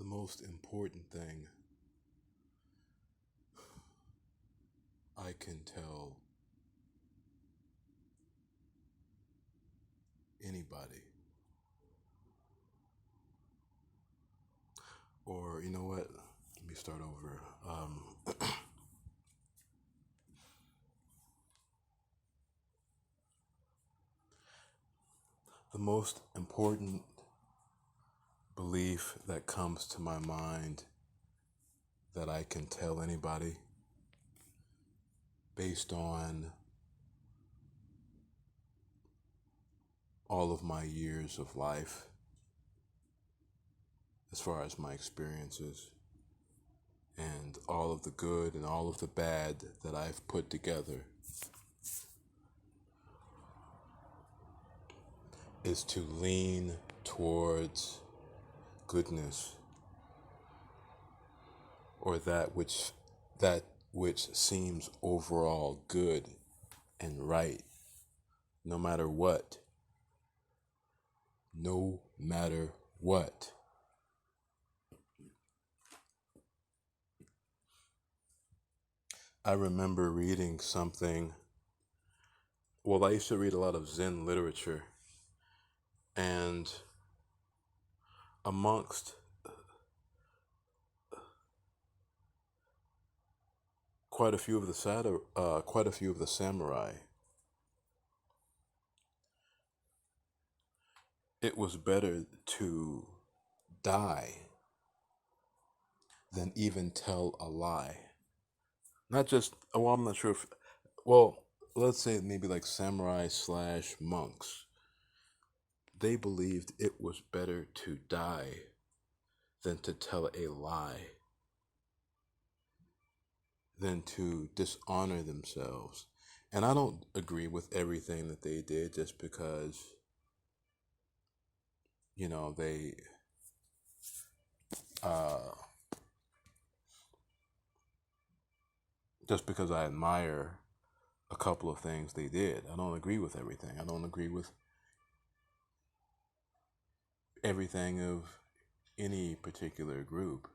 most important thing I can tell anybody, or you know what? Let me start over. The most important belief that comes to my mind that I can tell anybody based on all of my years of life, as far as my experiences, and all of the good and all of the bad that I've put together, is to lean towards goodness, or that which seems overall good and right, no matter what. No matter what. I remember reading something. Well, I used to read a lot of Zen literature, and amongst quite a few of the samurai, it was better to die than even tell a lie. Not just, well, I'm not sure if, well, let's say maybe like samurai slash monks. They believed it was better to die than to tell a lie, than to dishonor themselves. And I don't agree with everything that they did just because, they uh, just because I admire a couple of things they did. I don't agree with everything. I don't agree with everything of any particular group,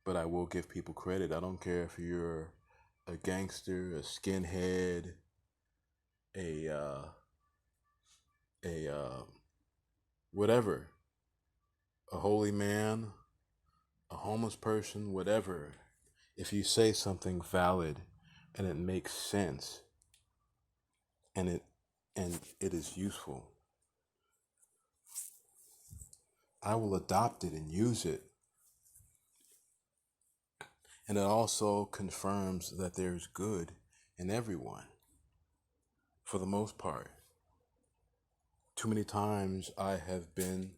but I will give people credit. I don't care if you're a gangster, a skinhead, a whatever, a holy man, a homeless person, whatever. If you say something valid and it makes sense and it is useful, I will adopt it and use it. And it also confirms that there's good in everyone, for the most part. Too many times I have been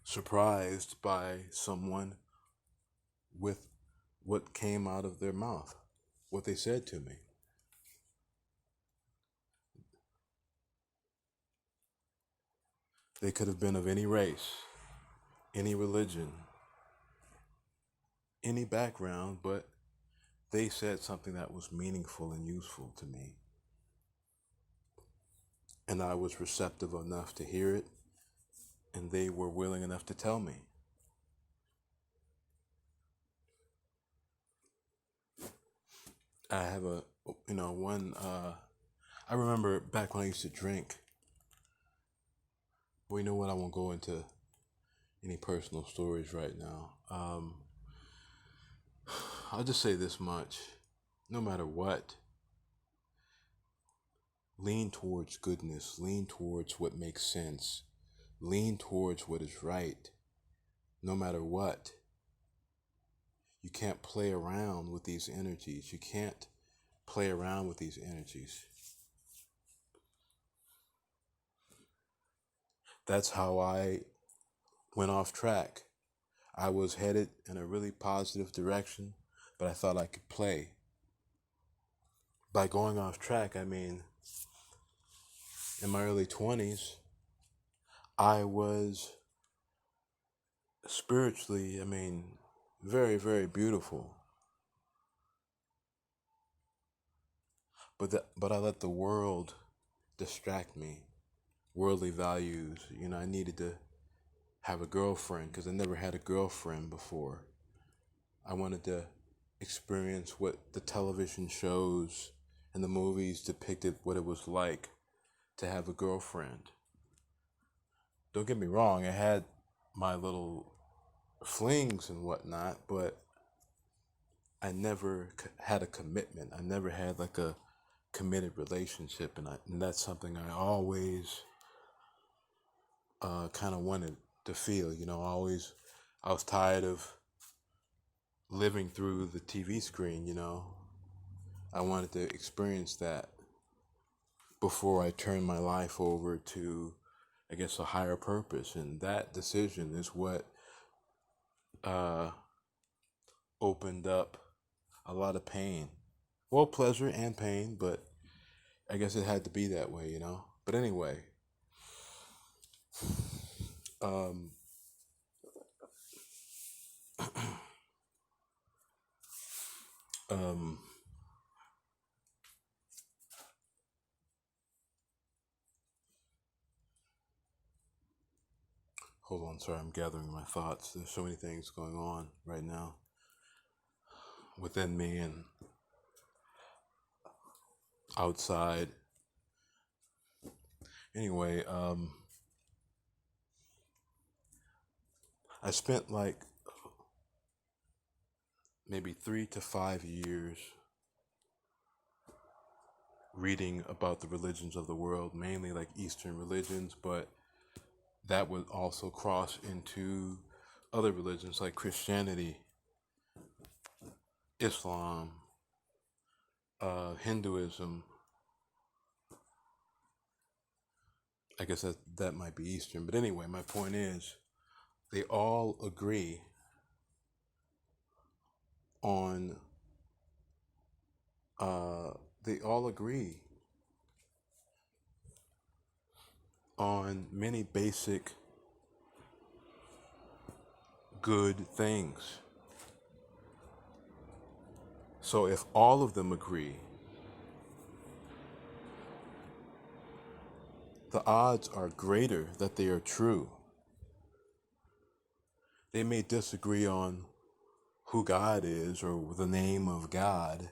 surprised by someone with what came out of their mouth, what they said to me. They could have been of any race, any religion, any background, but they said something that was meaningful and useful to me. And I was receptive enough to hear it, and they were willing enough to tell me. I have I remember back when I used to drink. Well, you know what? I won't go into any personal stories right now. I'll just say this much. No matter what, lean towards goodness, lean towards what makes sense, lean towards what is right, no matter what. You can't play around with these energies. You can't play around with these energies. That's how I went off track. I was headed in a really positive direction, but I thought I could play. By going off track, I mean, in my early 20s, I was spiritually, very, very beautiful. But I let the world distract me. Worldly values. I needed to have a girlfriend because I never had a girlfriend before. I wanted to experience what the television shows and the movies depicted what it was like to have a girlfriend. Don't get me wrong, I had my little flings and whatnot, but I never had a commitment. I never had like a committed relationship, and that's something I always kind of wanted to feel. I was tired of living through the TV screen. I wanted to experience that before I turned my life over to, I guess, a higher purpose, and that decision is what uh, opened up a lot of pain. Well, pleasure and pain, but I guess it had to be that way. But anyway, um, um, hold on, sorry, I'm gathering my thoughts. There's so many things going on right now within me and outside. Anyway, I spent like maybe 3 to 5 years reading about the religions of the world, mainly like Eastern religions, but that would also cross into other religions like Christianity, Islam, Hinduism. I guess that might be Eastern, but anyway, my point is they all agree on they all agree on many basic good things. So if all of them agree, the odds are greater that they are true. They may disagree on who God is or the name of God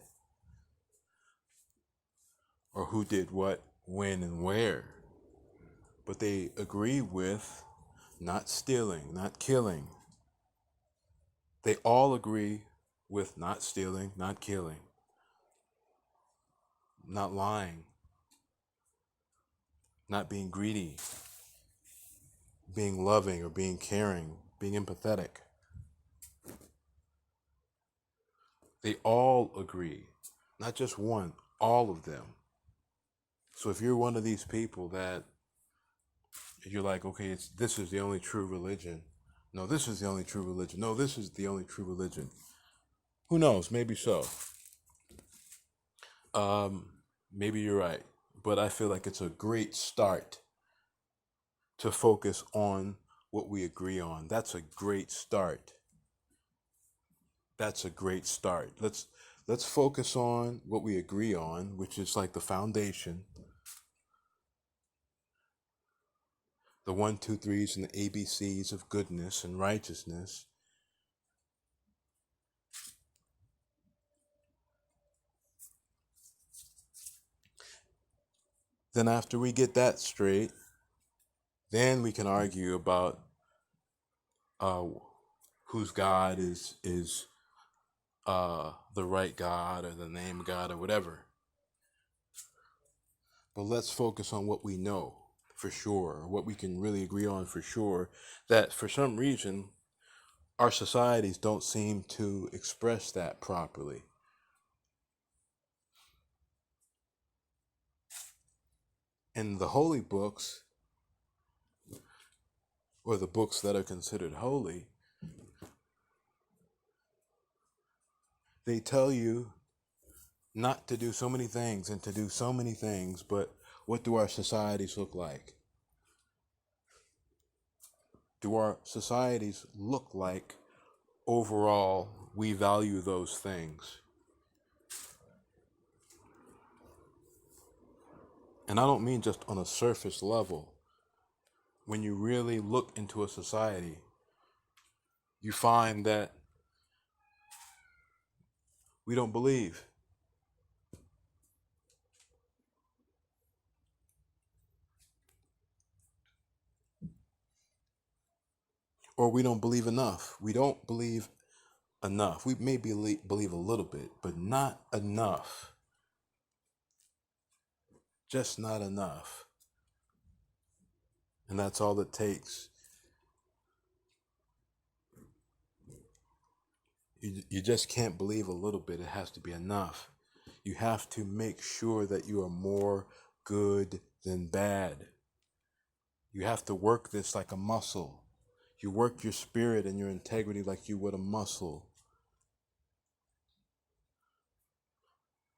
or who did what, when, and where, but they agree with not stealing, not killing. They all agree with not stealing, not killing, not lying, not being greedy, being loving or being caring, being empathetic. They all agree, not just one, all of them. So if you're one of these people that you're like, okay, this is the only true religion. No, this is the only true religion. No, this is the only true religion. Who knows? Maybe so. Um, Maybe you're right. But I feel like it's a great start to focus on what we agree on. That's a great start. That's a great start. Let's focus on what we agree on, which is like the foundation, the one, two, threes, and the ABCs of goodness and righteousness. Then after we get that straight, then we can argue about uh, whose God is the right God or the name God or whatever. But let's focus on what we know for sure, what we can really agree on for sure, that for some reason our societies don't seem to express that properly. In the holy books, or the books that are considered holy, they tell you not to do so many things and to do so many things, but what do our societies look like? Do our societies look like overall we value those things? And I don't mean just on a surface level. when you really look into a society, you find that we don't believe, or we don't believe enough. We don't believe enough. We may believe a little bit, but not enough. Just not enough. And that's all it takes. You just can't believe a little bit. It has to be enough. You have to make sure that you are more good than bad. You have to work this like a muscle. You work your spirit and your integrity like you would a muscle,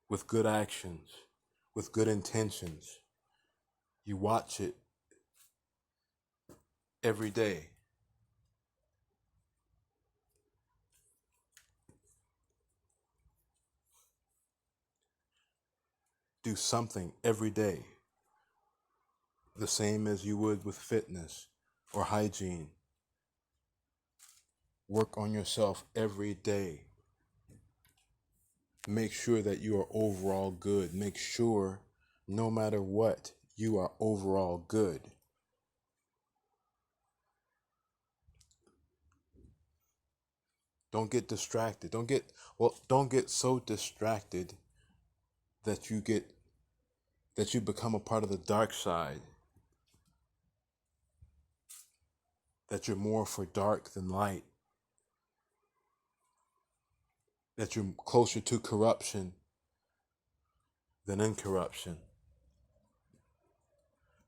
with good actions, with good intentions. You watch it every day. Do something every day, the same as you would with fitness or hygiene. Work on yourself every day. Make sure that you are overall good. Make sure, no matter what, you are overall good. Don't get distracted. Don't get so distracted that you become a part of the dark side. That you're more for dark than light. That you're closer to corruption than incorruption.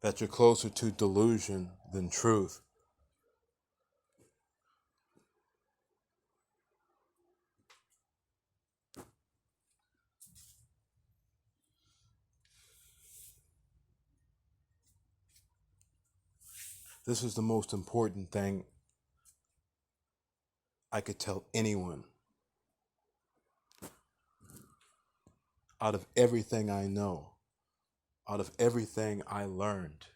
That you're closer to delusion than truth. This is the most important thing I could tell anyone. Out of everything I know, out of everything I learned,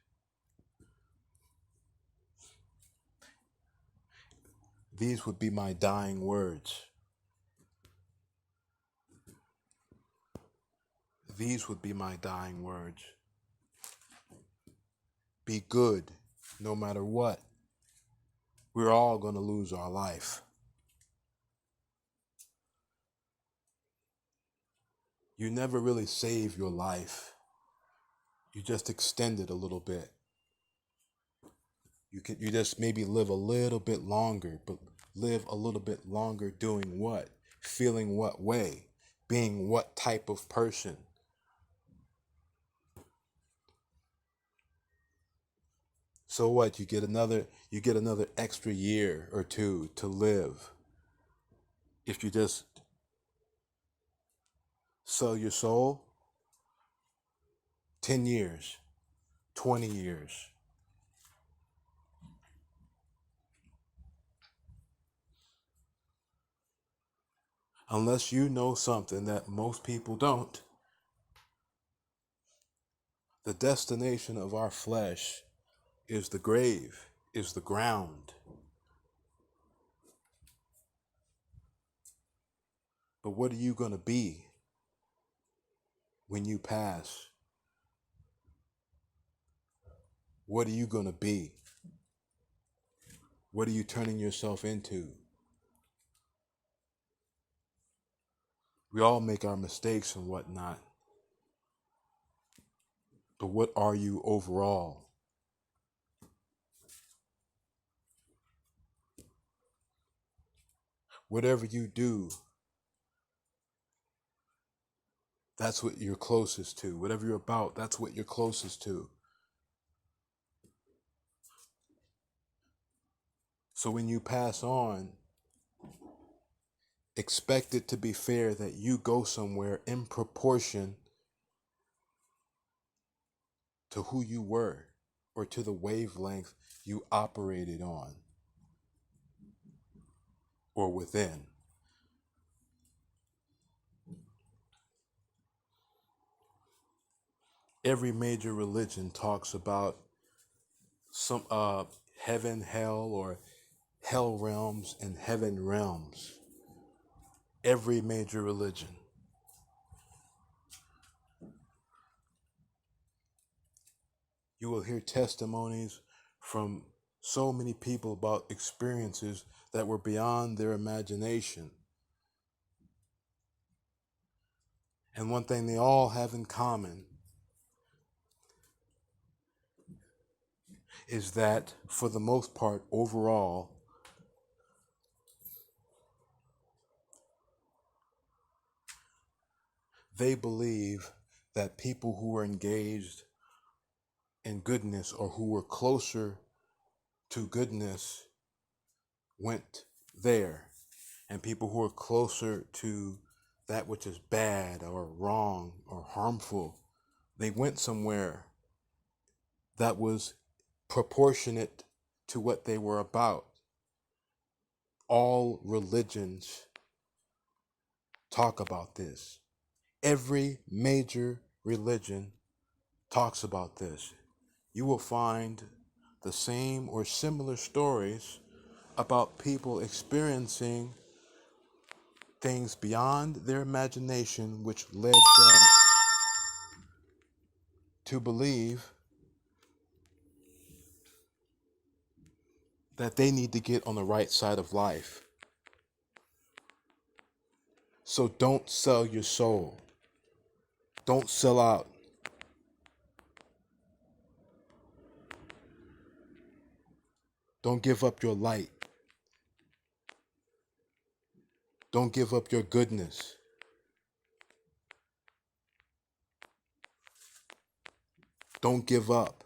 these would be my dying words. These would be my dying words. Be good no matter what. We're all going to lose our life. You never really save your life. You just extend it a little bit. You just maybe live a little bit longer, but live a little bit longer doing what? Feeling what way? Being what type of person? So what? You get another extra year or two to live. If you just sell your soul, 10 years, 20 years. Unless you know something that most people don't, the destination of our flesh is the grave, is the ground. But what are you going to be when you pass? What are you going to be? What are you turning yourself into? We all make our mistakes and whatnot. But what are you overall? Whatever you do, that's what you're closest to. Whatever you're about, that's what you're closest to. So when you pass on, expect it to be fair that you go somewhere in proportion to who you were or to the wavelength you operated on or within. Every major religion talks about some heaven, hell, or hell realms and heaven realms. Every major religion. You will hear testimonies from so many people about experiences that were beyond their imagination. And one thing they all have in common is that, for the most part, overall, they believe that people who were engaged in goodness or who were closer to goodness went there, and people who are closer to that which is bad or wrong or harmful, they went somewhere that was proportionate to what they were about. All religions talk about this. Every major religion talks about this. You will find the same or similar stories about people experiencing things beyond their imagination, which led them to believe that they need to get on the right side of life. So don't sell your soul. Don't sell out. Don't give up your light. Don't give up your goodness. Don't give up.